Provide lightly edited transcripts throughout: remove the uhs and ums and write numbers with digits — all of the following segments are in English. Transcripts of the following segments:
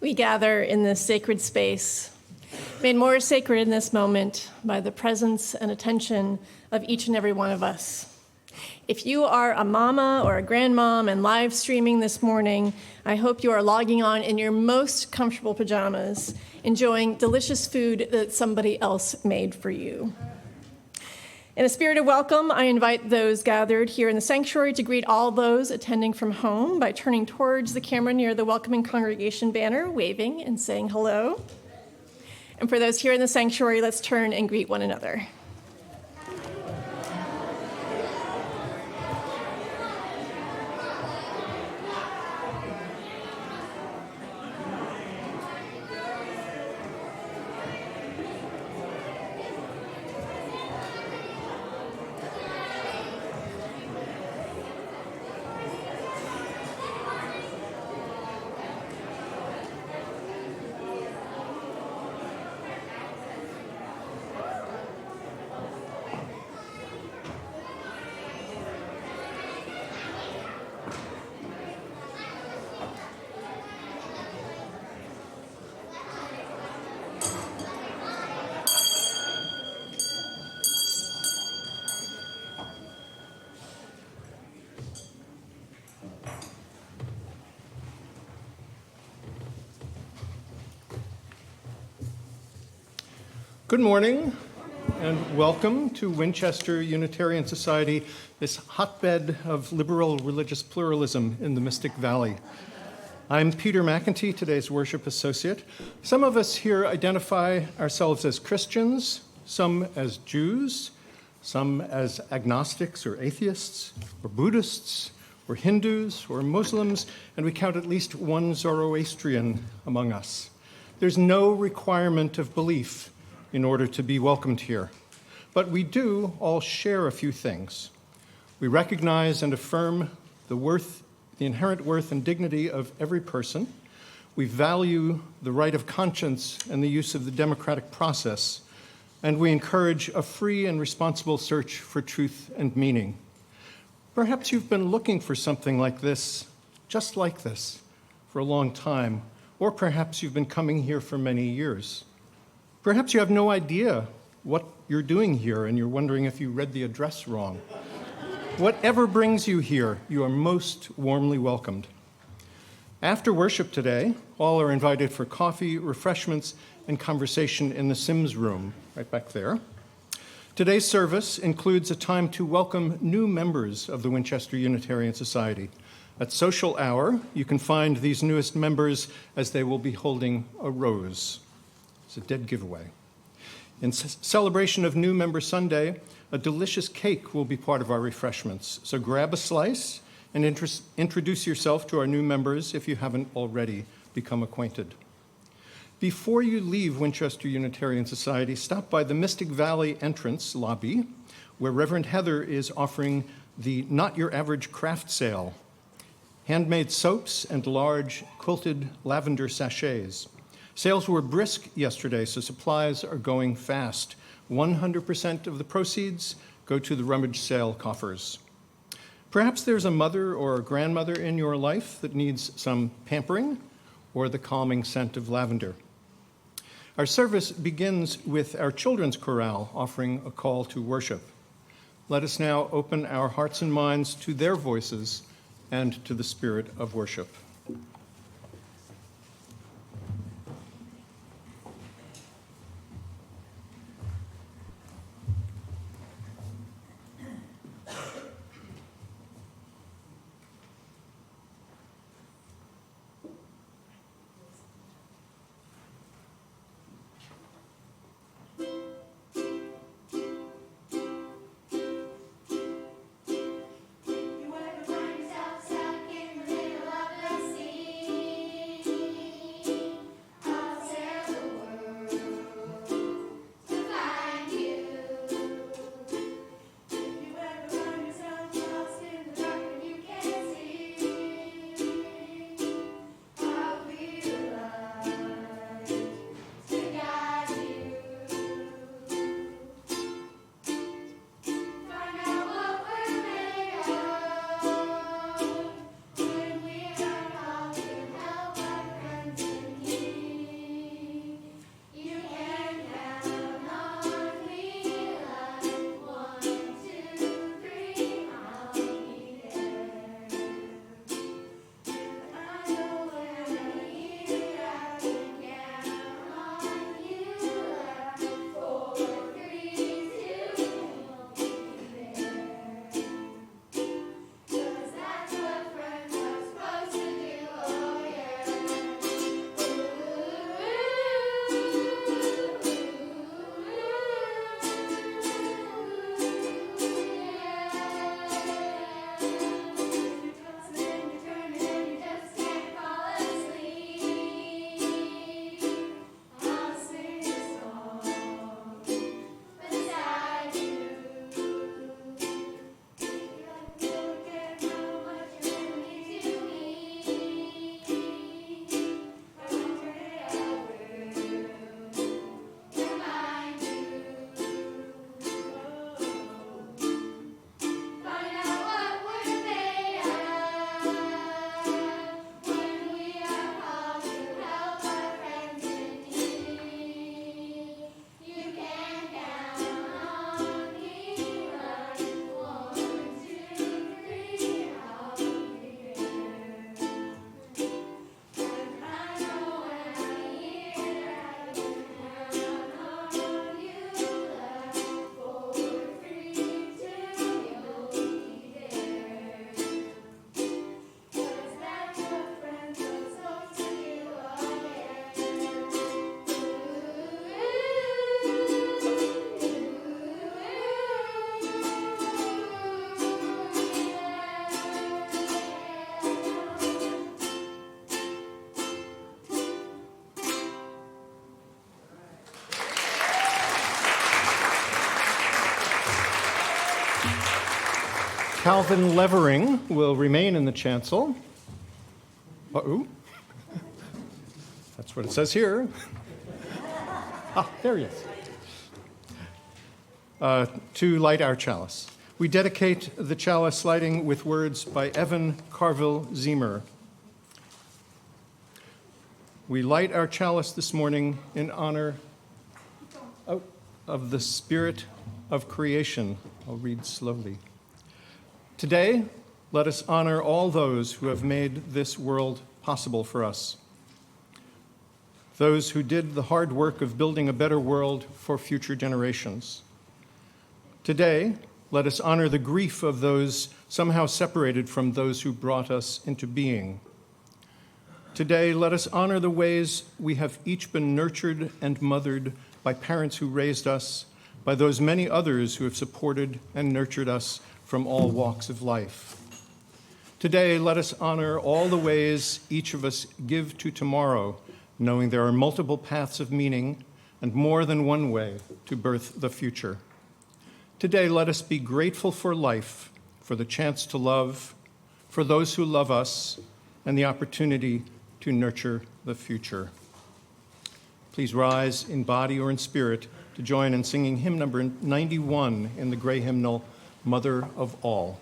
We gather in this sacred space, made more sacred in this moment by the presence and attention of each and every one of us. If you are a mama or a grandmom and live streaming this morning, I hope you are logging on in your most comfortable pajamas, enjoying delicious food that somebody else made for you. In a spirit of welcome, I invite those gathered here in the sanctuary to greet all those attending from home by turning towards the camera near the welcoming congregation banner, waving and saying hello. And for those here in the sanctuary, let's turn and greet one another. Good morning, and welcome to Winchester Unitarian Society, this hotbed of liberal religious pluralism in the Mystic Valley. I'm Peter McEntee, today's worship associate. Some of us here identify ourselves as Christians, some as Jews, some as agnostics or atheists, or Buddhists, or Hindus, or Muslims, and we count at least one Zoroastrian among us. There's no requirement of belief in order to be welcomed here. But we do all share a few things. We recognize and affirm the inherent worth and dignity of every person. We value the right of conscience and the use of the democratic process. And we encourage a free and responsible search for truth and meaning. Perhaps you've been looking for something like this, just like this, for a long time, or perhaps you've been coming here for many years. Perhaps you have no idea what you're doing here and you're wondering if you read the address wrong. Whatever brings you here, you are most warmly welcomed. After worship today, all are invited for coffee, refreshments, and conversation in the Sims room, right back there. Today's service includes a time to welcome new members of the Winchester Unitarian Society. At social hour, you can find these newest members as they will be holding a rose. It's a dead giveaway. In celebration of New Member Sunday, a delicious cake will be part of our refreshments. So grab a slice and introduce yourself to our new members if you haven't already become acquainted. Before you leave Winchester Unitarian Society, stop by the Mystic Valley entrance lobby, where Reverend Heather is offering the Not Your Average craft sale, handmade soaps and large quilted lavender sachets. Sales were brisk yesterday, so supplies are going fast. 100% of the proceeds go to the rummage sale coffers. Perhaps there's a mother or a grandmother in your life that needs some pampering or the calming scent of lavender. Our service begins with our children's chorale offering a call to worship. Let us now open our hearts and minds to their voices and to the spirit of worship. You ever find yourself stuck in the middle of the Calvin Levering will remain in the chancel. Uh-oh. That's what it says here. There he is. To light our chalice. We dedicate the chalice lighting with words by Evan Carville Zemer. We light our chalice this morning in honor of the spirit of creation. I'll read slowly. Today, let us honor all those who have made this world possible for us. Those who did the hard work of building a better world for future generations. Today, let us honor the grief of those somehow separated from those who brought us into being. Today, let us honor the ways we have each been nurtured and mothered by parents who raised us, by those many others who have supported and nurtured us from all walks of life. Today, let us honor all the ways each of us give to tomorrow, knowing there are multiple paths of meaning and more than one way to birth the future. Today, let us be grateful for life, for the chance to love, for those who love us, and the opportunity to nurture the future. Please rise in body or in spirit to join in singing hymn number 91 in the gray hymnal, Mother of All.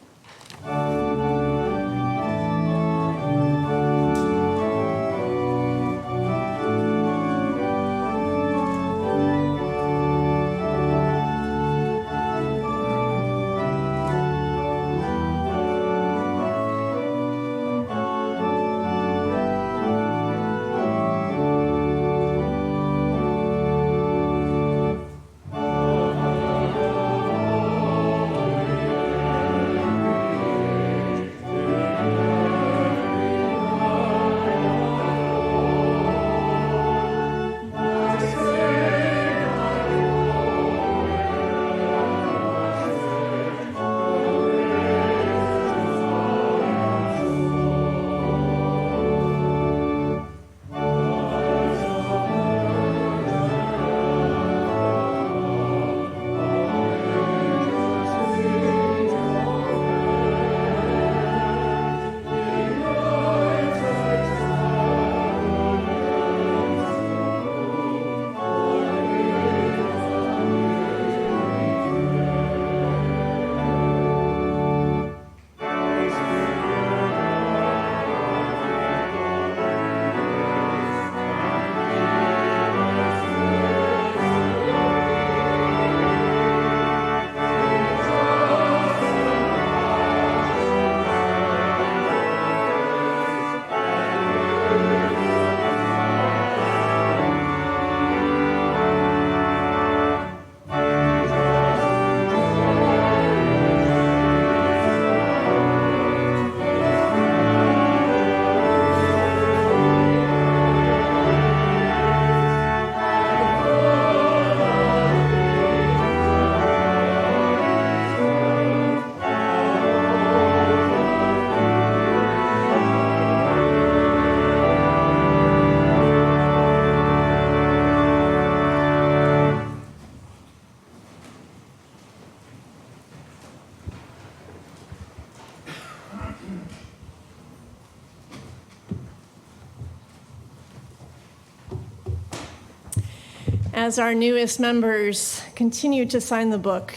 As our newest members continue to sign the book,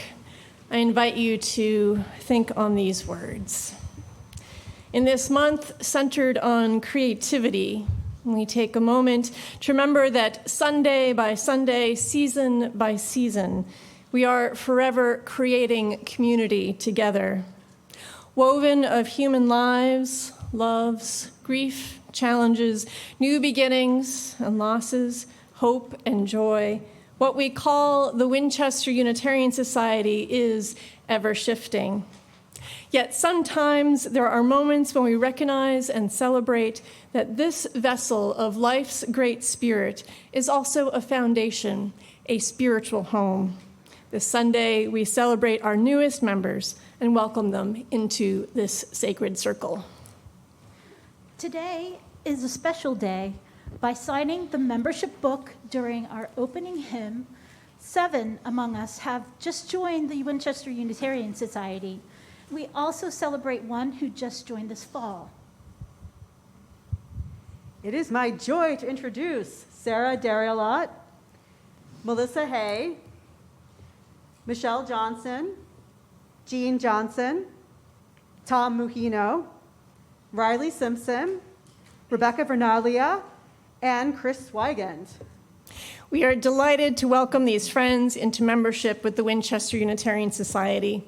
I invite you to think on these words. In this month centered on creativity, we take a moment to remember that Sunday by Sunday, season by season, we are forever creating community together, woven of human lives, loves, grief, challenges, new beginnings and losses, hope and joy. What we call the Winchester Unitarian Society is ever shifting. Yet sometimes there are moments when we recognize and celebrate that this vessel of life's great spirit is also a foundation, a spiritual home. This Sunday, we celebrate our newest members and welcome them into this sacred circle. Today is a special day. By signing the membership book during our opening hymn, 7 among us have just joined the Winchester Unitarian Society, We also celebrate one who just joined this fall. It is my joy to introduce Sarah Darialot, Melissa Hay, Michelle Johnson, Jean Johnson, Tom Muhino, Riley Simpson, Rebecca Vernaglia, and Chris Swigand. We are delighted to welcome these friends into membership with the Winchester Unitarian Society.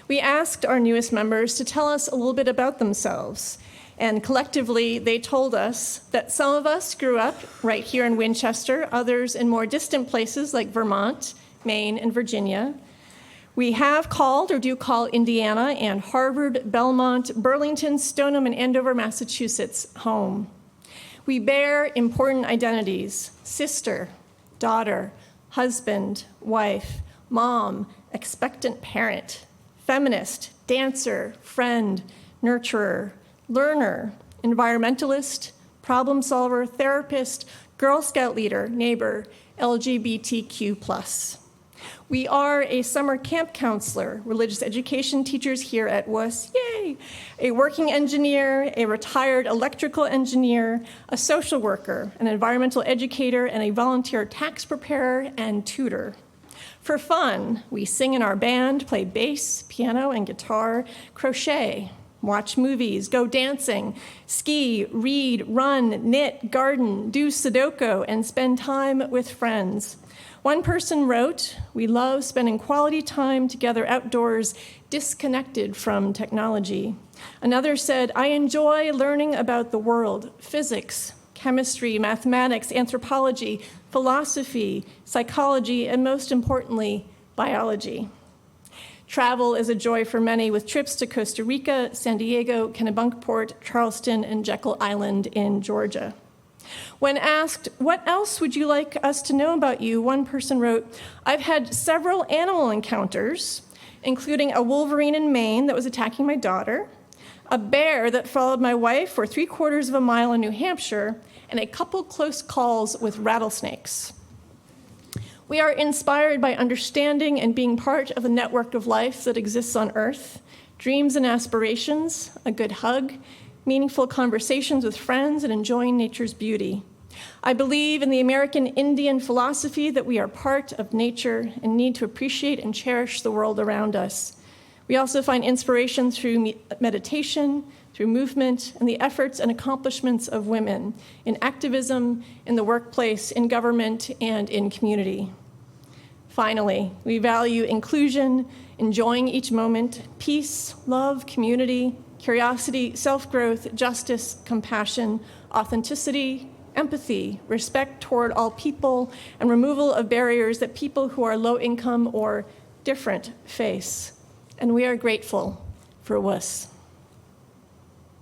We asked our newest members to tell us a little bit about themselves, and collectively they told us that some of us grew up right here in Winchester, others in more distant places like Vermont, Maine, and Virginia. We have called or do call Indiana and Harvard, Belmont, Burlington, Stoneham, and Andover, Massachusetts home. We bear important identities: sister, daughter, husband, wife, mom, expectant parent, feminist, dancer, friend, nurturer, learner, environmentalist, problem solver, therapist, Girl Scout leader, neighbor, LGBTQ+. We are a summer camp counselor, religious education teachers here at WUS, yay! A working engineer, a retired electrical engineer, a social worker, an environmental educator, and a volunteer tax preparer and tutor. For fun, we sing in our band, play bass, piano, and guitar, crochet, watch movies, go dancing, ski, read, run, knit, garden, do Sudoku, and spend time with friends. One person wrote, "We love spending quality time together outdoors, disconnected from technology." Another said, "I enjoy learning about the world, physics, chemistry, mathematics, anthropology, philosophy, psychology, and most importantly, biology." Travel is a joy for many, with trips to Costa Rica, San Diego, Kennebunkport, Charleston, and Jekyll Island in Georgia. When asked, "What else would you like us to know about you?" one person wrote, "I've had several animal encounters, including a wolverine in Maine that was attacking my daughter, a bear that followed my wife for 3/4 of a mile in New Hampshire, and a couple close calls with rattlesnakes." We are inspired by understanding and being part of the network of life that exists on Earth, dreams and aspirations, a good hug, meaningful conversations with friends, and enjoying nature's beauty. I believe in the American Indian philosophy that we are part of nature and need to appreciate and cherish the world around us. We also find inspiration through meditation, through movement, and the efforts and accomplishments of women in activism, in the workplace, in government, and in community. Finally, we value inclusion, enjoying each moment, peace, love, community, curiosity, self-growth, justice, compassion, authenticity, empathy, respect toward all people, and removal of barriers that people who are low income or different face. And we are grateful for WUS.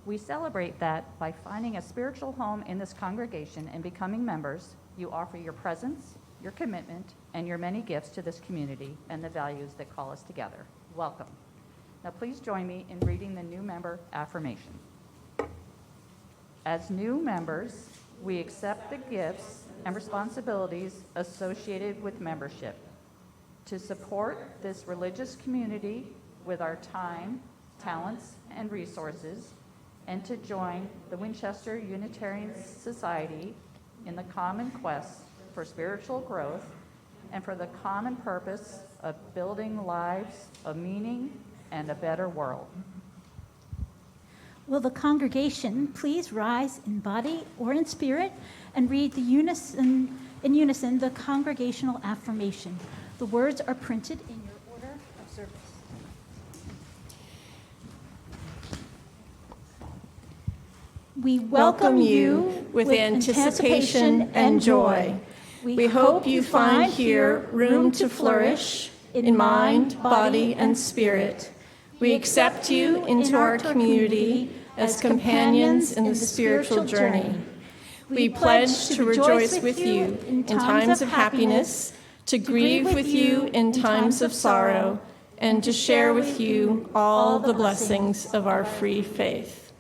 We celebrate that by finding a spiritual home in this congregation and becoming members, you offer your presence, your commitment, and your many gifts to this community and the values that call us together. Welcome. Now please join me in reading the new member affirmation. As new members, we accept the gifts and responsibilities associated with membership to support this religious community with our time, talents, and resources, and to join the Winchester Unitarian Society in the common quest for spiritual growth and for the common purpose of building lives of meaning and a better world. Will the congregation please rise in body or in spirit and read in unison the congregational affirmation. The words are printed in your order of service. We welcome you with anticipation and joy. We hope you find here room to flourish in mind, body, and spirit. We accept you into our community as companions in the spiritual journey. We pledge to rejoice with you in times of happiness, to grieve with you in times of sorrow, and to share with you all the blessings of our free faith.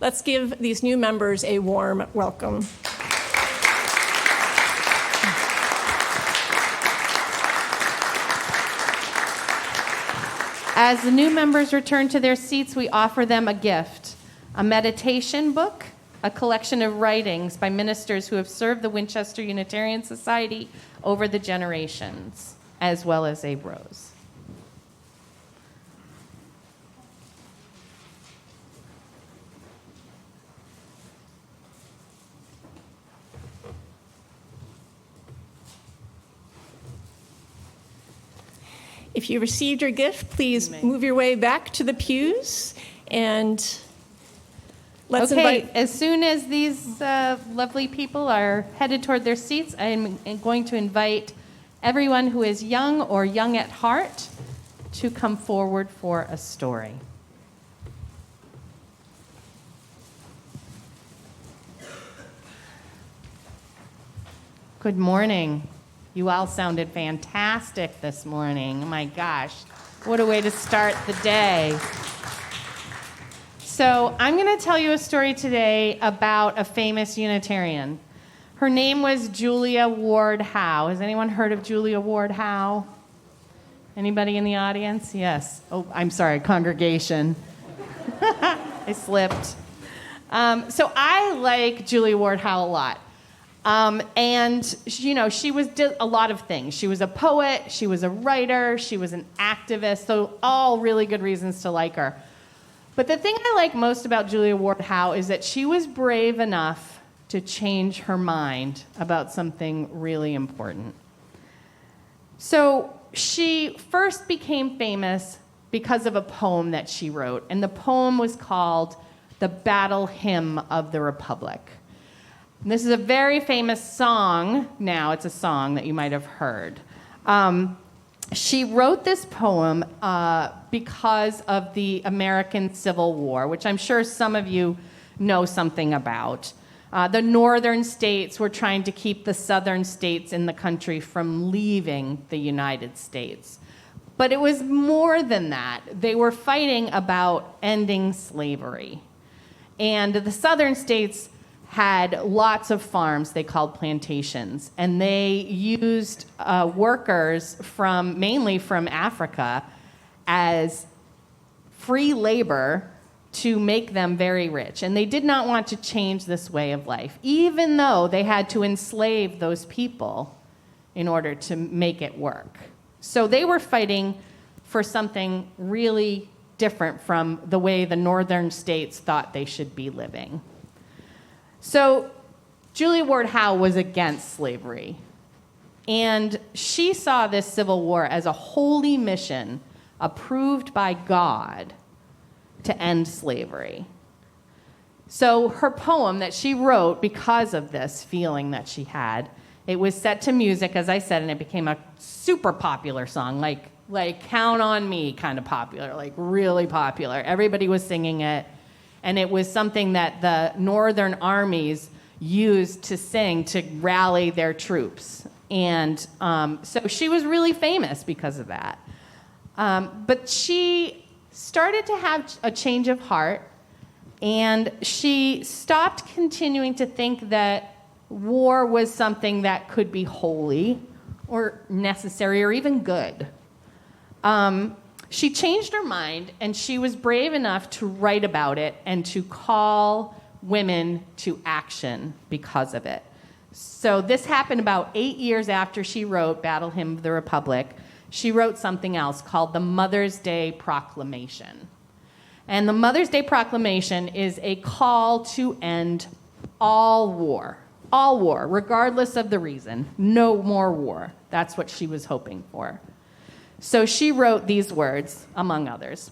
Let's give these new members a warm welcome. As the new members return to their seats, we offer them a gift, a meditation book, a collection of writings by ministers who have served the Winchester Unitarian Society over the generations, as well as a rose. If you received your gift, please move your way back to the pews and let's invite. As soon as these lovely people are headed toward their seats, I'm going to invite everyone who is young or young at heart to come forward for a story. Good morning. You all sounded fantastic this morning. Oh my gosh, what a way to start the day. So I'm going to tell you a story today about a famous Unitarian. Her name was Julia Ward Howe. Has anyone heard of Julia Ward Howe? Anybody in the audience? Yes. Oh, I'm sorry, congregation. I slipped. So I like Julia Ward Howe a lot. And, you know, she did a lot of things. She was a poet, she was a writer, she was an activist, so all really good reasons to like her. But the thing I like most about Julia Ward Howe is that she was brave enough to change her mind about something really important. So she first became famous because of a poem that she wrote, and the poem was called The Battle Hymn of the Republic. And this is a very famous song now. It's a song that you might have heard. She wrote this poem because of the American Civil War, which I'm sure some of you know something about. The northern states were trying to keep the southern states in the country from leaving the United States. But it was more than that. They were fighting about ending slavery. And the southern states had lots of farms they called plantations, and they used workers mainly from Africa as free labor to make them very rich. And they did not want to change this way of life, even though they had to enslave those people in order to make it work. So they were fighting for something really different from the way the northern states thought they should be living. So Julia Ward Howe was against slavery, and she saw this Civil War as a holy mission approved by God to end slavery. So her poem that she wrote because of this feeling that she had, it was set to music, as I said, and it became a super popular song, like Count on Me kind of popular, like really popular. Everybody was singing it. And it was something that the northern armies used to sing to rally their troops. And so she was really famous because of that. But she started to have a change of heart, and she stopped continuing to think that war was something that could be holy or necessary or even good. She changed her mind, and she was brave enough to write about it and to call women to action because of it. So this happened about 8 years after she wrote Battle Hymn of the Republic. She wrote something else called the Mother's Day Proclamation. And the Mother's Day Proclamation is a call to end all war, regardless of the reason. No more war. That's what she was hoping for. So she wrote these words, among others.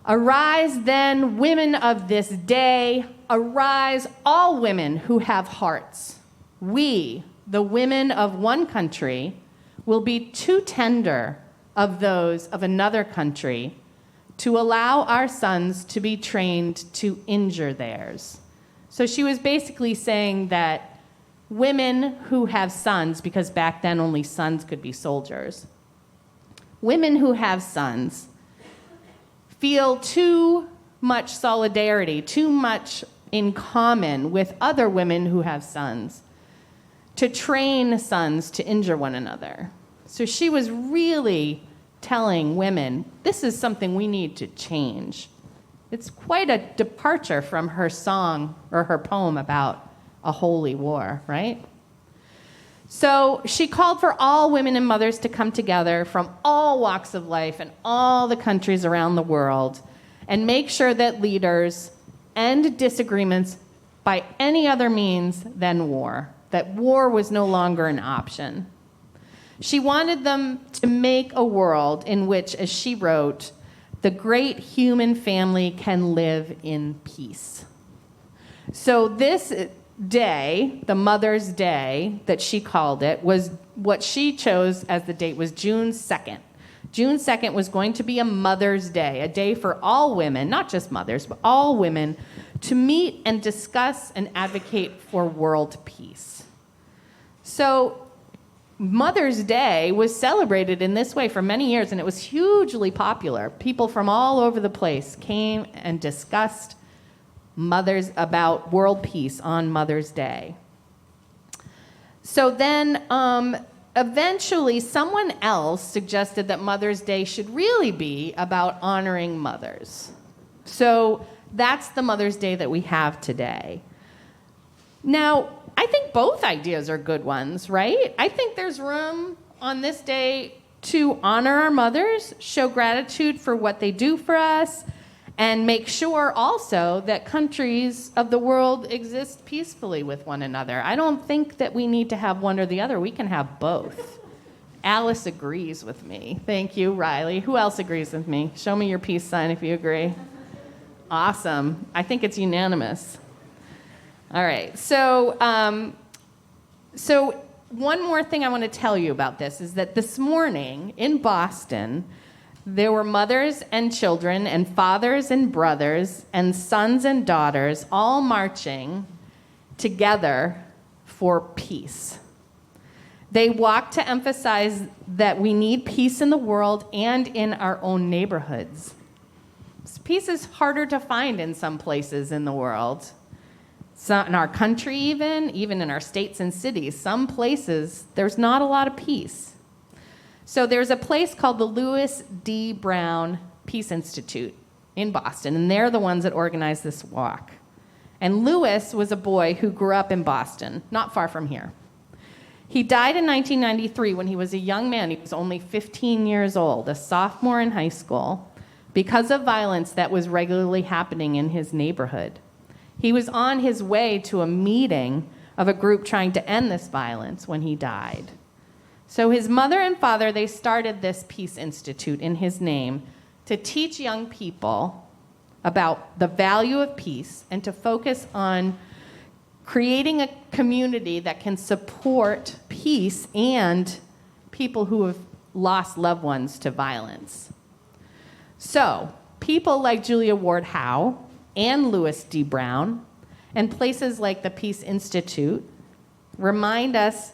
Arise then, women of this day, arise all women who have hearts. We, the women of one country, will be too tender of those of another country to allow our sons to be trained to injure theirs. So she was basically saying that women who have sons, because back then only sons could be soldiers, women who have sons feel too much solidarity, too much in common with other women who have sons to train sons to injure one another. So she was really telling women, this is something we need to change. It's quite a departure from her song or her poem about a holy war, right? So she called for all women and mothers to come together from all walks of life and all the countries around the world and make sure that leaders end disagreements by any other means than war, that war was no longer an option. She wanted them to make a world in which, as she wrote, the great human family can live in peace. So this day, the Mother's Day that she called it, was what she chose as the date was June 2nd. June 2nd was going to be a Mother's Day, a day for all women, not just mothers, but all women, to meet and discuss and advocate for world peace. So Mother's Day was celebrated in this way for many years, and it was hugely popular. People from all over the place came and discussed mothers about world peace on Mother's Day. So then eventually someone else suggested that Mother's Day should really be about honoring mothers. So that's the Mother's Day that we have today. Now, I think both ideas are good ones, right? I think there's room on this day to honor our mothers, show gratitude for what they do for us, and make sure also that countries of the world exist peacefully with one another. I don't think that we need to have one or the other. We can have both. Alice agrees with me. Thank you, Riley. Who else agrees with me? Show me your peace sign if you agree. Awesome. I think it's unanimous. All right. So one more thing I want to tell you about this is that this morning in Boston, there were mothers and children and fathers and brothers and sons and daughters all marching together for peace. They walked to emphasize that we need peace in the world and in our own neighborhoods. Peace is harder to find in some places in the world. So in our country even in our states and cities, some places, there's not a lot of peace. So there's a place called the Louis D. Brown Peace Institute in Boston, and they're the ones that organized this walk. And Louis was a boy who grew up in Boston, not far from here. He died in 1993 when he was a young man. He was only 15 years old, a sophomore in high school, because of violence that was regularly happening in his neighborhood. He was on his way to a meeting of a group trying to end this violence when he died. So his mother and father, they started this Peace Institute in his name to teach young people about the value of peace and to focus on creating a community that can support peace and people who have lost loved ones to violence. So people like Julia Ward Howe and Louis D. Brown and places like the Peace Institute remind us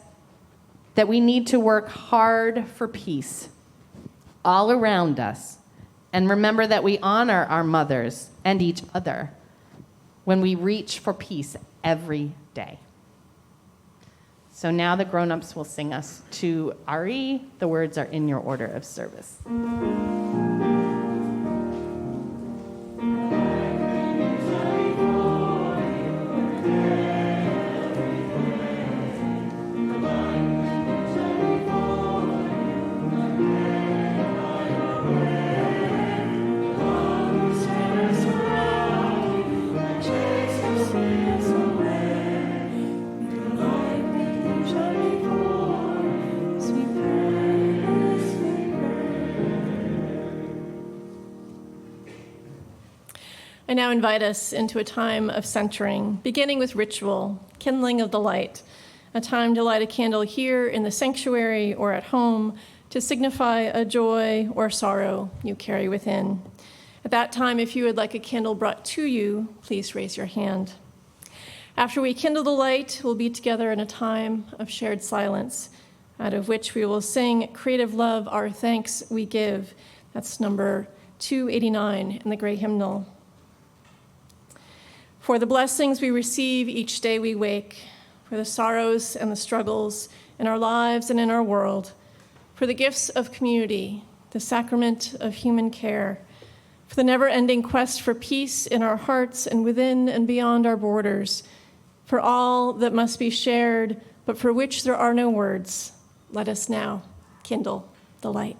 that we need to work hard for peace all around us, and remember that we honor our mothers and each other when we reach for peace every day. So now the grown-ups will sing us to RE. The words are in your order of service. I now invite us into a time of centering, beginning with ritual, kindling of the light, a time to light a candle here in the sanctuary or at home to signify a joy or sorrow you carry within. At that time, if you would like a candle brought to you, please raise your hand. After we kindle the light, we'll be together in a time of shared silence, out of which we will sing Creative Love, Our Thanks We Give. That's number 289 in the Gray Hymnal. For the blessings we receive each day we wake, for the sorrows and the struggles in our lives and in our world, for the gifts of community, the sacrament of human care, for the never-ending quest for peace in our hearts and within and beyond our borders, for all that must be shared, but for which there are no words. Let us now kindle the light.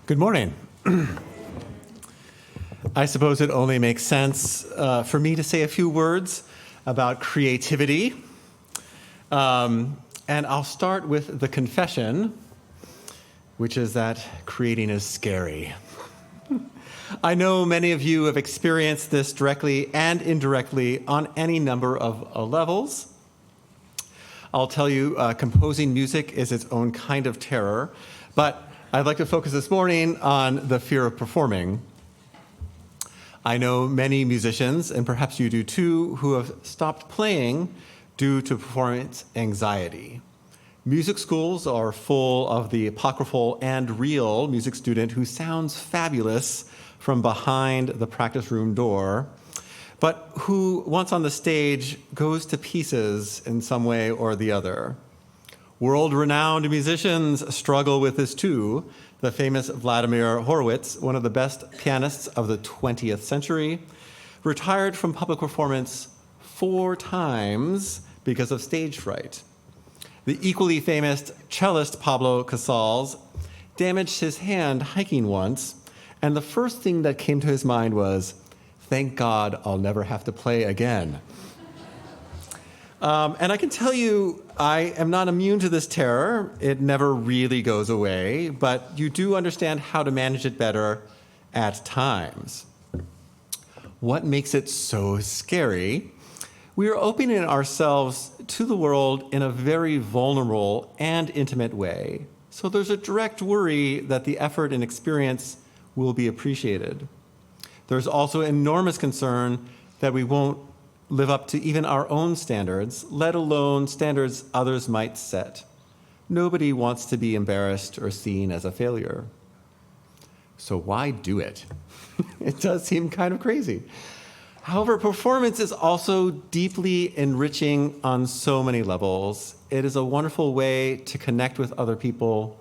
Good morning. I suppose it only makes sense for me to say a few words about creativity. And I'll start with the confession, which is that creating is scary. I know many of you have experienced this directly and indirectly on any number of levels. I'll tell you, composing music is its own kind of terror, but I'd like to focus this morning on the fear of performing. I know many musicians, and perhaps you do too, who have stopped playing due to performance anxiety. Music schools are full of the apocryphal and real music student who sounds fabulous from behind the practice room door, but who, once on the stage, goes to pieces in some way or the other. World-renowned musicians struggle with this too. The famous Vladimir Horowitz, one of the best pianists of the 20th century, retired from public performance 4 times because of stage fright. The equally famous cellist Pablo Casals damaged his hand hiking once, and the first thing that came to his mind was, "Thank God I'll never have to play again." And I can tell you, I am not immune to this terror. It never really goes away, but you do understand how to manage it better at times. What makes it so scary? We are opening ourselves to the world in a very vulnerable and intimate way. So there's a direct worry that the effort and experience will be appreciated. There's also enormous concern that we won't live up to even our own standards, let alone standards others might set. Nobody wants to be embarrassed or seen as a failure. So why do it? It does seem kind of crazy. However, performance is also deeply enriching on so many levels. It is a wonderful way to connect with other people,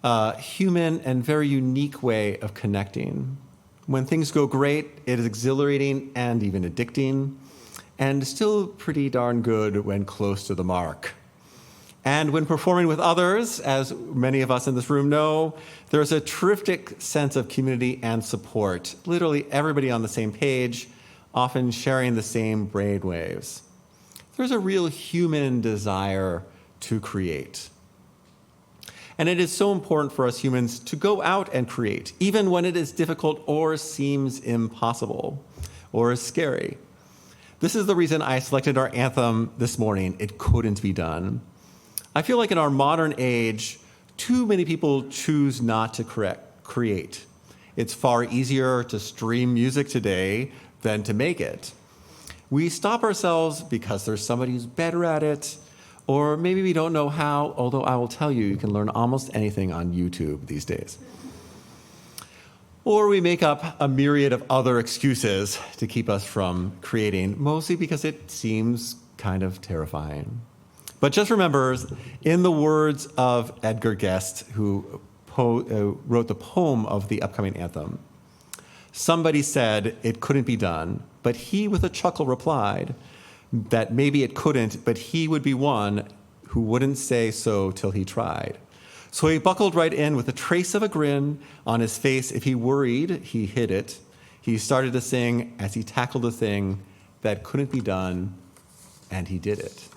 a human and very unique way of connecting. When things go great, it is exhilarating and even addicting, and still pretty darn good when close to the mark. And when performing with others, as many of us in this room know, there's a terrific sense of community and support. Literally everybody on the same page, often sharing the same brainwaves. There's a real human desire to create. And it is so important for us humans to go out and create, even when it is difficult or seems impossible or is scary. This is the reason I selected our anthem this morning, "It Couldn't Be Done." I feel like in our modern age, too many people choose not to create. It's far easier to stream music today than to make it. We stop ourselves because there's somebody who's better at it, or maybe we don't know how, although I will tell you, you can learn almost anything on YouTube these days. Or we make up a myriad of other excuses to keep us from creating, mostly because it seems kind of terrifying. But just remember, in the words of Edgar Guest, who wrote the poem of the upcoming anthem, somebody said it couldn't be done, but he with a chuckle replied that maybe it couldn't, but he would be one who wouldn't say so till he tried. So he buckled right in with a trace of a grin on his face. If he worried, he hid it. He started to sing as he tackled a thing that couldn't be done, and he did it.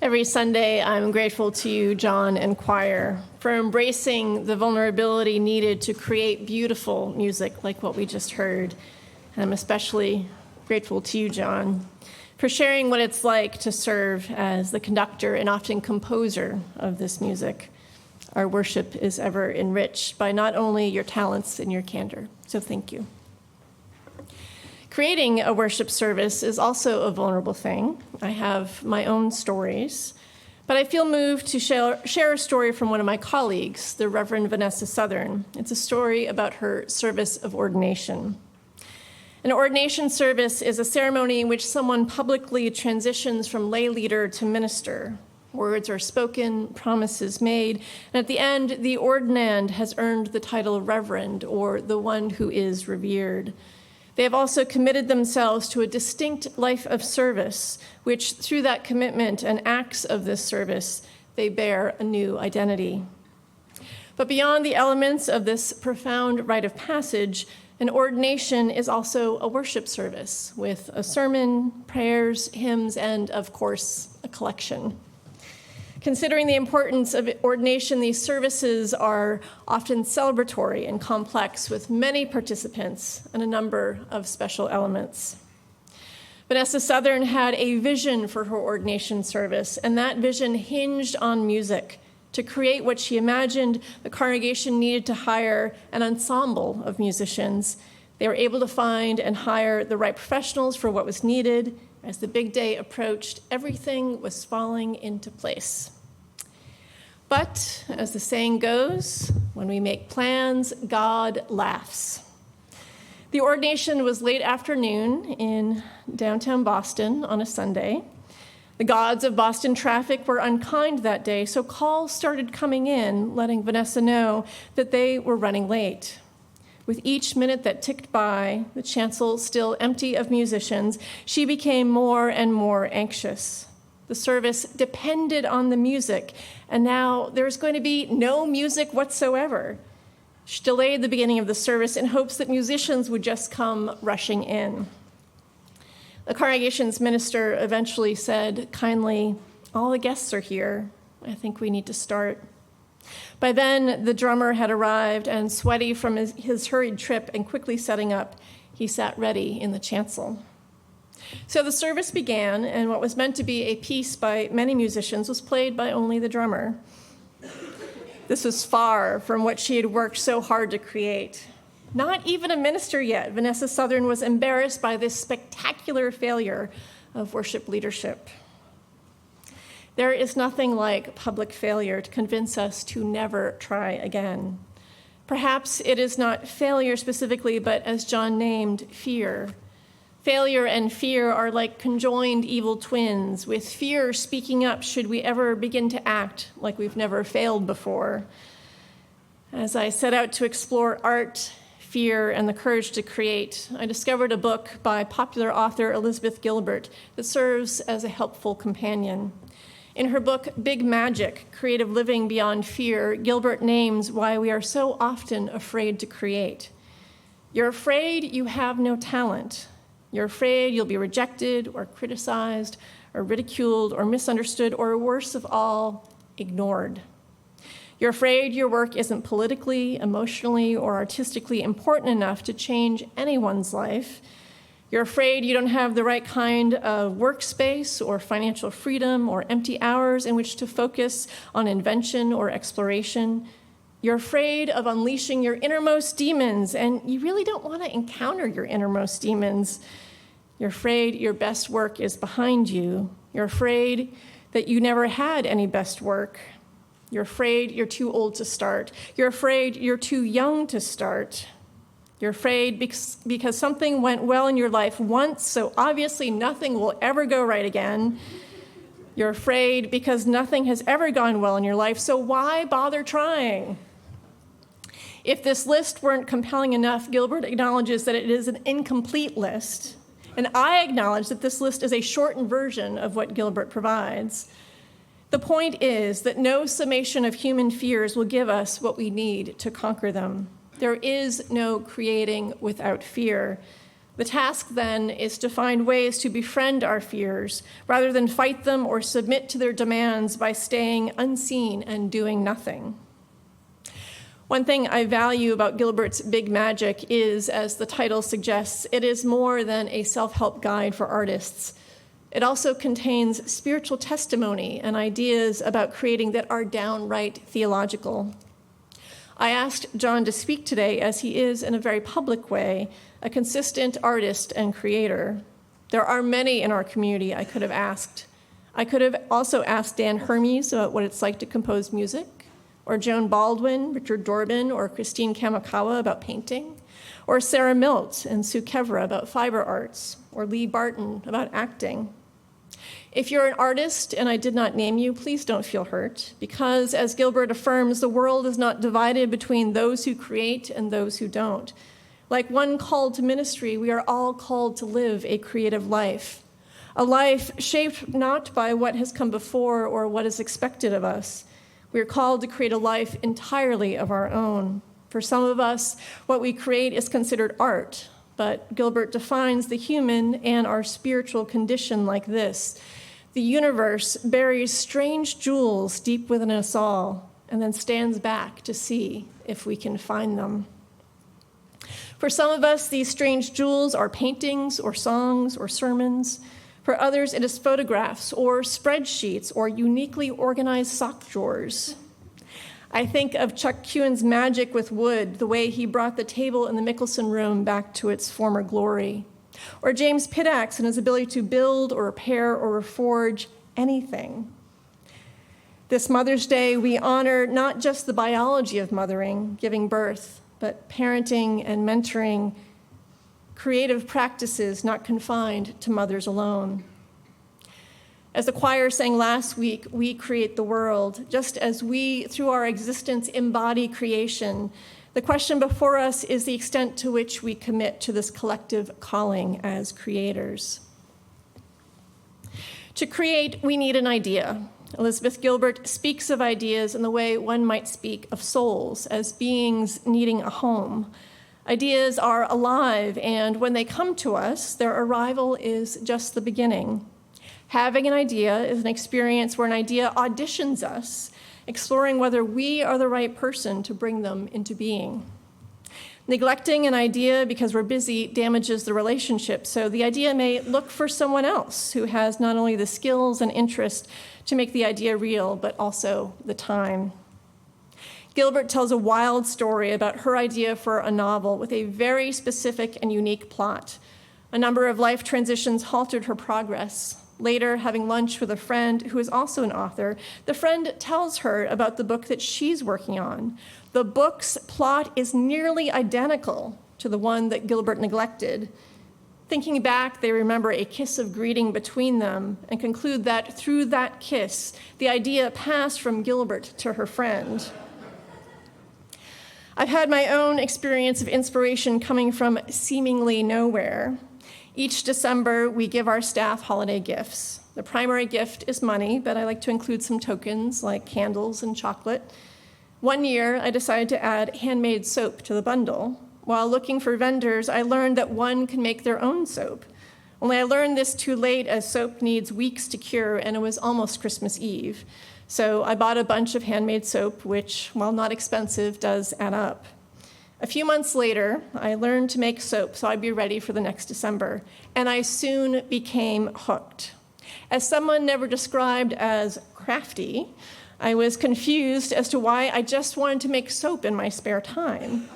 Every Sunday, I'm grateful to you, John and choir, for embracing the vulnerability needed to create beautiful music like what we just heard. And I'm especially grateful to you, John, for sharing what it's like to serve as the conductor and often composer of this music. Our worship is ever enriched by not only your talents and your candor, so thank you. Creating a worship service is also a vulnerable thing. I have my own stories, but I feel moved to share a story from one of my colleagues, the Reverend Vanessa Southern. It's a story about her service of ordination. An ordination service is a ceremony in which someone publicly transitions from lay leader to minister. Words are spoken, promises made, and at the end, the ordinand has earned the title Reverend, or the one who is revered. They have also committed themselves to a distinct life of service, which through that commitment and acts of this service, they bear a new identity. But beyond the elements of this profound rite of passage, an ordination is also a worship service with a sermon, prayers, hymns, and of course, a collection. Considering the importance of ordination, these services are often celebratory and complex with many participants and a number of special elements. Vanessa Southern had a vision for her ordination service, and that vision hinged on music. To create what she imagined, the congregation needed to hire an ensemble of musicians. They were able to find and hire the right professionals for what was needed. As the big day approached, everything was falling into place. But, as the saying goes, when we make plans, God laughs. The ordination was late afternoon in downtown Boston on a Sunday. The gods of Boston traffic were unkind that day, so calls started coming in, letting Vanessa know that they were running late. With each minute that ticked by, the chancel still empty of musicians, she became more and more anxious. The service depended on the music, and now there's going to be no music whatsoever. She delayed the beginning of the service in hopes that musicians would just come rushing in. The congregation's minister eventually said kindly, All the guests are here. I think we need to start. By then, the drummer had arrived, and sweaty from his hurried trip and quickly setting up, he sat ready in the chancel. So the service began, and what was meant to be a piece by many musicians was played by only the drummer. This was far from what she had worked so hard to create. Not even a minister yet, Vanessa Southern was embarrassed by this spectacular failure of worship leadership. There is nothing like public failure to convince us to never try again. Perhaps it is not failure specifically, but as John named, fear. Failure and fear are like conjoined evil twins, with fear speaking up should we ever begin to act like we've never failed before. As I set out to explore art, fear, and the courage to create, I discovered a book by popular author Elizabeth Gilbert that serves as a helpful companion. In her book, Big Magic, Creative Living Beyond Fear, Gilbert names why we are so often afraid to create. You're afraid you have no talent. You're afraid you'll be rejected or criticized or ridiculed or misunderstood or, worst of all, ignored. You're afraid your work isn't politically, emotionally, or artistically important enough to change anyone's life. You're afraid you don't have the right kind of workspace or financial freedom or empty hours in which to focus on invention or exploration. You're afraid of unleashing your innermost demons, and you really don't want to encounter your innermost demons. You're afraid your best work is behind you. You're afraid that you never had any best work. You're afraid you're too old to start. You're afraid you're too young to start. You're afraid because something went well in your life once, so obviously nothing will ever go right again. You're afraid because nothing has ever gone well in your life, so why bother trying? If this list weren't compelling enough, Gilbert acknowledges that it is an incomplete list, and I acknowledge that this list is a shortened version of what Gilbert provides. The point is that no summation of human fears will give us what we need to conquer them. There is no creating without fear. The task, then, is to find ways to befriend our fears rather than fight them or submit to their demands by staying unseen and doing nothing. One thing I value about Gilbert's Big Magic is, as the title suggests, it is more than a self-help guide for artists. It also contains spiritual testimony and ideas about creating that are downright theological. I asked John to speak today as he is, in a very public way, a consistent artist and creator. There are many in our community I could have asked. I could have also asked Dan Hermes about what it's like to compose music, or Joan Baldwin, Richard Dorbin, or Christine Kamikawa about painting, or Sarah Milt and Sue Kevra about fiber arts, or Lee Barton about acting. If you're an artist and I did not name you, please don't feel hurt, because as Gilbert affirms, the world is not divided between those who create and those who don't. Like one called to ministry, we are all called to live a creative life, a life shaped not by what has come before or what is expected of us. We are called to create a life entirely of our own. For some of us, what we create is considered art, but Gilbert defines the human and our spiritual condition like this. The universe buries strange jewels deep within us all and then stands back to see if we can find them. For some of us, these strange jewels are paintings or songs or sermons. For others, it is photographs or spreadsheets or uniquely organized sock drawers. I think of Chuck Kewen's magic with wood, the way he brought the table in the Mickelson room back to its former glory. Or James Pittax and his ability to build or repair or reforge anything. This Mother's Day, we honor not just the biology of mothering, giving birth, but parenting and mentoring, creative practices not confined to mothers alone. As the choir sang last week, we create the world. Just as we, through our existence, embody creation, the question before us is the extent to which we commit to this collective calling as creators. To create, we need an idea. Elizabeth Gilbert speaks of ideas in the way one might speak of souls, as beings needing a home. Ideas are alive, and when they come to us, their arrival is just the beginning. Having an idea is an experience where an idea auditions us, exploring whether we are the right person to bring them into being. Neglecting an idea because we're busy damages the relationship, so the idea may look for someone else who has not only the skills and interest to make the idea real, but also the time. Gilbert tells a wild story about her idea for a novel with a very specific and unique plot. A number of life transitions halted her progress. Later, having lunch with a friend who is also an author, the friend tells her about the book that she's working on. The book's plot is nearly identical to the one that Gilbert neglected. Thinking back, they remember a kiss of greeting between them and conclude that through that kiss, the idea passed from Gilbert to her friend. I've had my own experience of inspiration coming from seemingly nowhere. Each December, we give our staff holiday gifts. The primary gift is money, but I like to include some tokens like candles and chocolate. One year, I decided to add handmade soap to the bundle. While looking for vendors, I learned that one can make their own soap. Only I learned this too late, as soap needs weeks to cure, and it was almost Christmas Eve. So I bought a bunch of handmade soap, which, while not expensive, does add up. A few months later, I learned to make soap so I'd be ready for the next December, and I soon became hooked. As someone never described as crafty, I was confused as to why I just wanted to make soap in my spare time.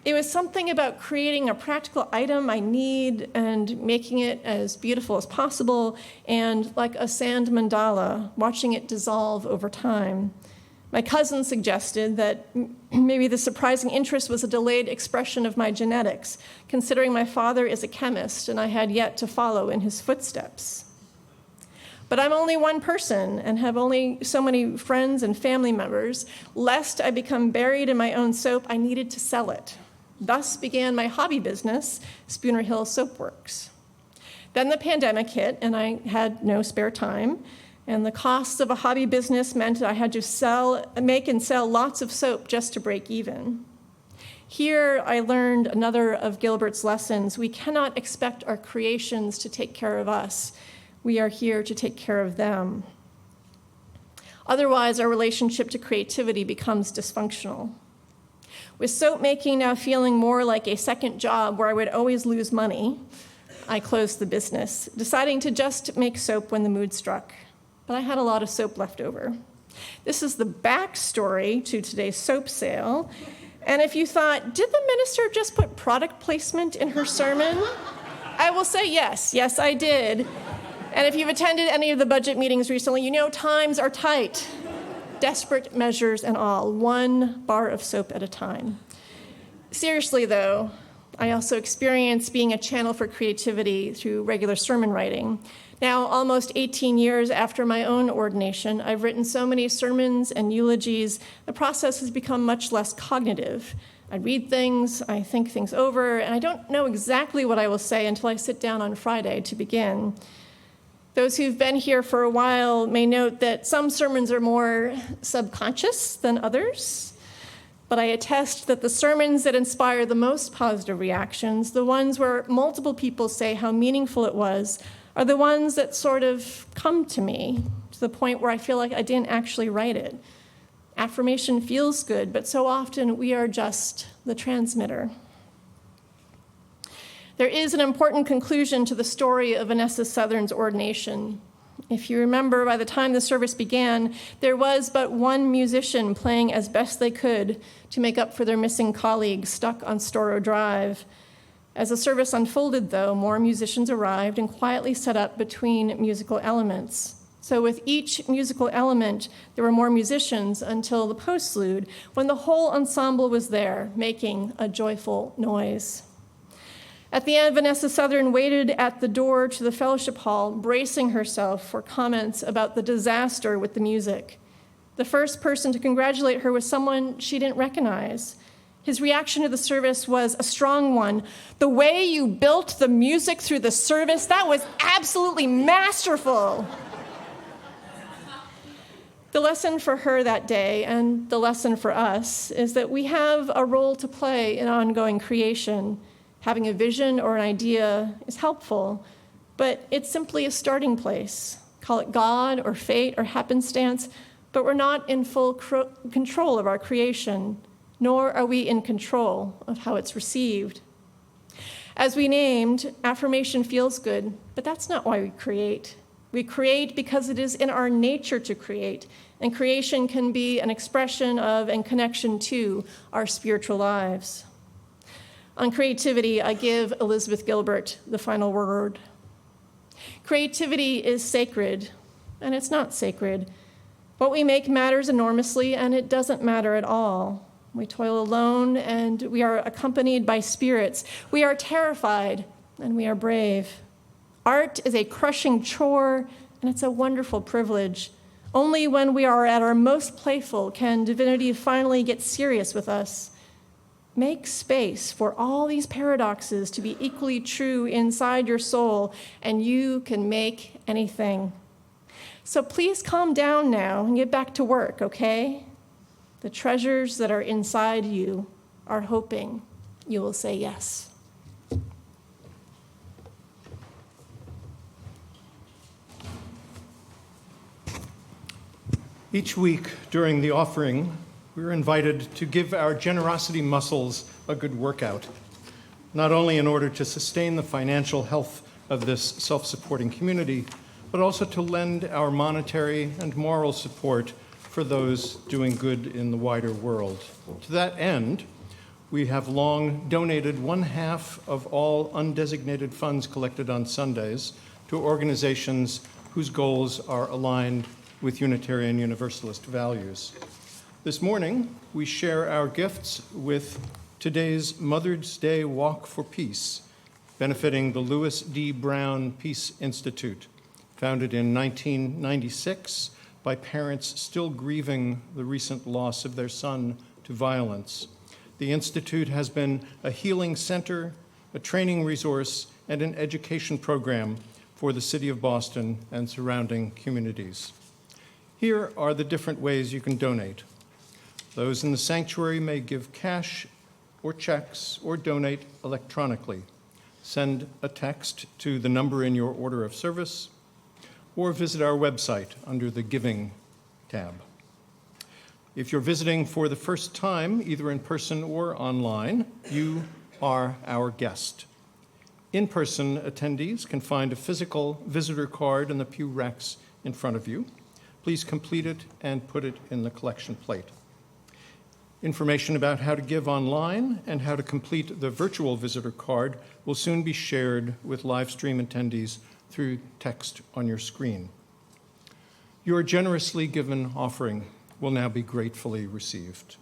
It was something about creating a practical item I need and making it as beautiful as possible, and like a sand mandala, watching it dissolve over time. My cousin suggested that maybe the surprising interest was a delayed expression of my genetics, considering my father is a chemist and I had yet to follow in his footsteps. But I'm only one person and have only so many friends and family members. Lest I become buried in my own soap, I needed to sell it. Thus began my hobby business, Spooner Hill Soapworks. Then the pandemic hit, and I had no spare time, and the costs of a hobby business meant that I had to make and sell lots of soap just to break even. Here, I learned another of Gilbert's lessons. We cannot expect our creations to take care of us. We are here to take care of them. Otherwise, our relationship to creativity becomes dysfunctional. With soap making now feeling more like a second job where I would always lose money, I closed the business, deciding to just make soap when the mood struck. But I had a lot of soap left over. This is the backstory to today's soap sale. And if you thought, did the minister just put product placement in her sermon? I will say yes. Yes, I did. And if you've attended any of the budget meetings recently, you know times are tight. Desperate measures and all, one bar of soap at a time. Seriously, though, I also experienced being a channel for creativity through regular sermon writing. Now, almost 18 years after my own ordination, I've written so many sermons and eulogies, the process has become much less cognitive. I read things, I think things over, and I don't know exactly what I will say until I sit down on Friday to begin. Those who've been here for a while may note that some sermons are more subconscious than others, but I attest that the sermons that inspire the most positive reactions, the ones where multiple people say how meaningful it was, are the ones that sort of come to me to the point where I feel like I didn't actually write it. Affirmation feels good, but so often we are just the transmitter. There is an important conclusion to the story of Vanessa Southern's ordination. If you remember, by the time the service began, there was but one musician playing as best they could to make up for their missing colleagues stuck on Storrow Drive. As the service unfolded, though, more musicians arrived and quietly set up between musical elements. So with each musical element, there were more musicians until the postlude, when the whole ensemble was there, making a joyful noise. At the end, Vanessa Southern waited at the door to the fellowship hall, bracing herself for comments about the disaster with the music. The first person to congratulate her was someone she didn't recognize. His reaction to the service was a strong one. "The way you built the music through the service, that was absolutely masterful." The lesson for her that day, and the lesson for us, is that we have a role to play in ongoing creation. Having a vision or an idea is helpful, but it's simply a starting place. Call it God or fate or happenstance, but we're not in full control of our creation, nor are we in control of how it's received. As we named, affirmation feels good, but that's not why we create. We create because it is in our nature to create, and creation can be an expression of and connection to our spiritual lives. On creativity, I give Elizabeth Gilbert the final word. Creativity is sacred, and it's not sacred. What we make matters enormously, and it doesn't matter at all. We toil alone, and we are accompanied by spirits. We are terrified, and we are brave. Art is a crushing chore, and it's a wonderful privilege. Only when we are at our most playful can divinity finally get serious with us. Make space for all these paradoxes to be equally true inside your soul, and you can make anything. So please calm down now and get back to work, okay? The treasures that are inside you are hoping you will say yes. Each week during the offering, we're invited to give our generosity muscles a good workout, not only in order to sustain the financial health of this self-supporting community, but also to lend our monetary and moral support for those doing good in the wider world. To that end, we have long donated 1/2 of all undesignated funds collected on Sundays to organizations whose goals are aligned with Unitarian Universalist values. This morning, we share our gifts with today's Mother's Day Walk for Peace, benefiting the Louis D. Brown Peace Institute, founded in 1996 by parents still grieving the recent loss of their son to violence. The Institute has been a healing center, a training resource, and an education program for the city of Boston and surrounding communities. Here are the different ways you can donate. Those in the sanctuary may give cash or checks or donate electronically. Send a text to the number in your order of service, or visit our website under the Giving tab. If you're visiting for the first time, either in person or online, you are our guest. In-person attendees can find a physical visitor card in the pew racks in front of you. Please complete it and put it in the collection plate. Information about how to give online and how to complete the virtual visitor card will soon be shared with live stream attendees through text on your screen. Your generously given offering will now be gratefully received.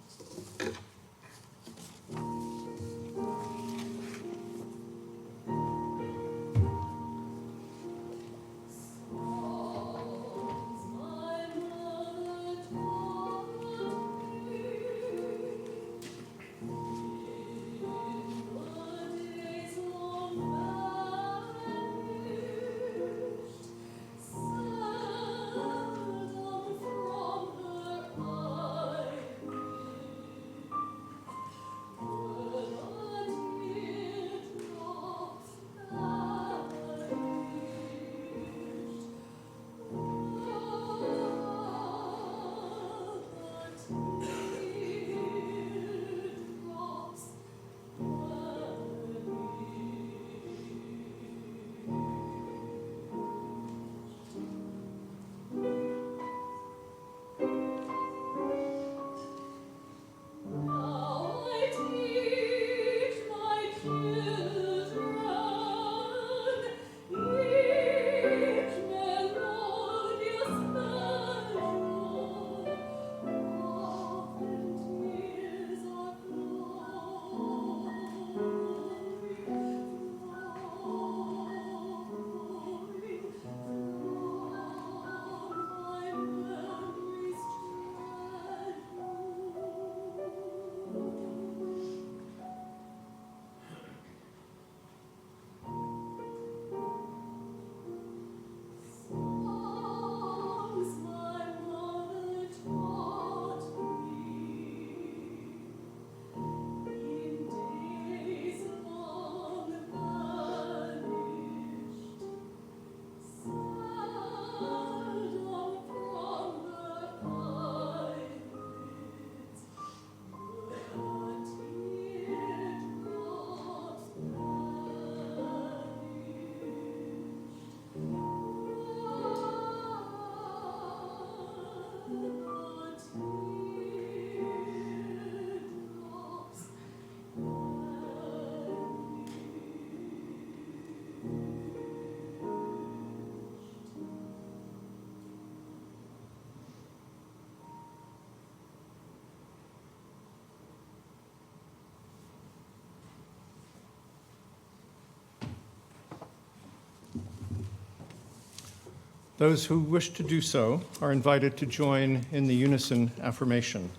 Those who wish to do so are invited to join in the unison affirmation.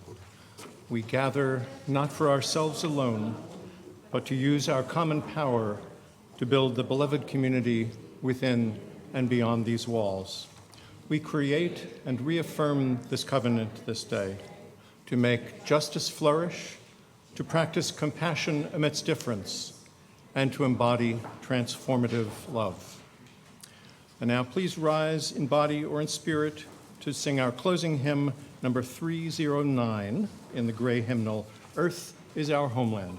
We gather not for ourselves alone, but to use our common power to build the beloved community within and beyond these walls. We create and reaffirm this covenant this day to make justice flourish, to practice compassion amidst difference, and to embody transformative love. And now please rise in body or in spirit to sing our closing hymn, number 309 in the gray hymnal, Earth is Our Homeland.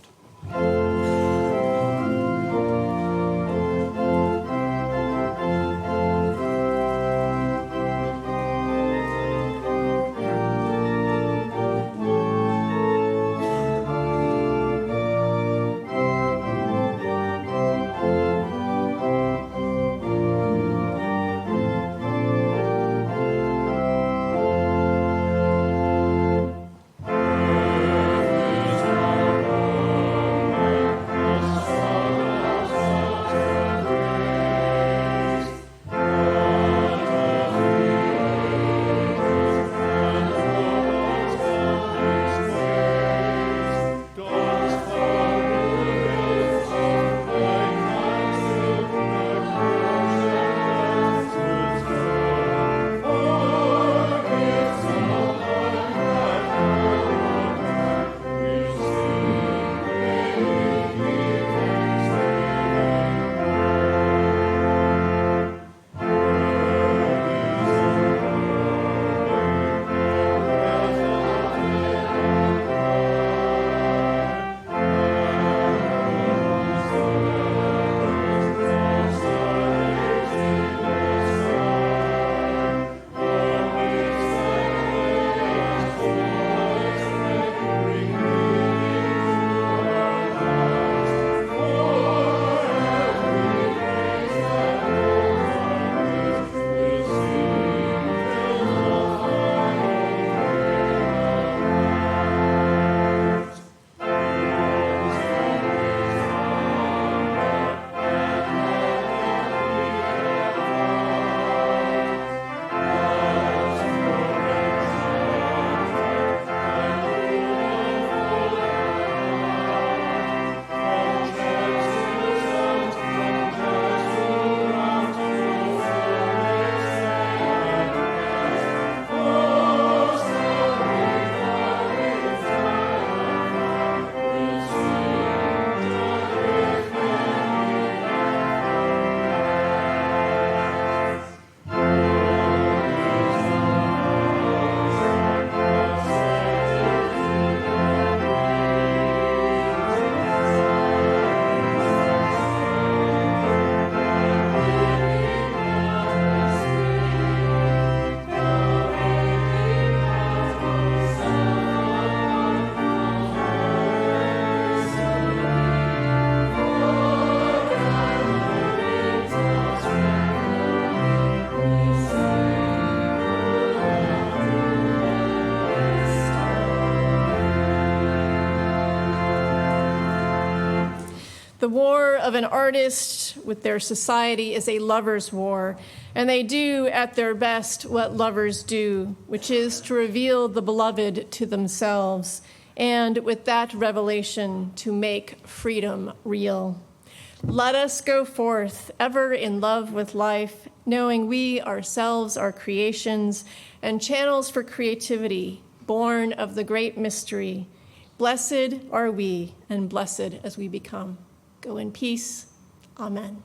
The war of an artist with their society is a lover's war, and they do at their best what lovers do, which is to reveal the beloved to themselves, and with that revelation, to make freedom real. Let us go forth, ever in love with life, knowing we ourselves are creations and channels for creativity, born of the great mystery. Blessed are we, and blessed as we become. Go in peace. Amen.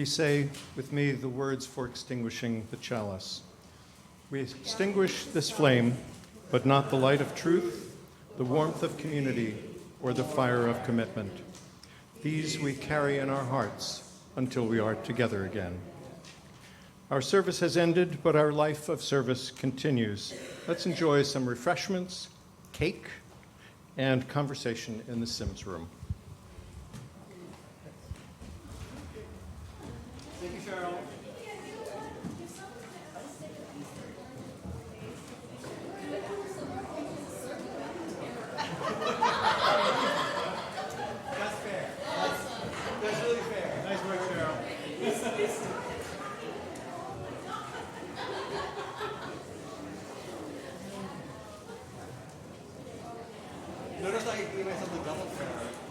Please say with me the words for extinguishing the chalice. We extinguish this flame, but not the light of truth, the warmth of community, or the fire of commitment. These we carry in our hearts until we are together again. Our service has ended, but our life of service continues. Let's enjoy some refreshments, cake, and conversation in the Sims room. Thank you, Cheryl. That's fair. That's really fair. Nice work, Cheryl. Notice I gave myself the double fair.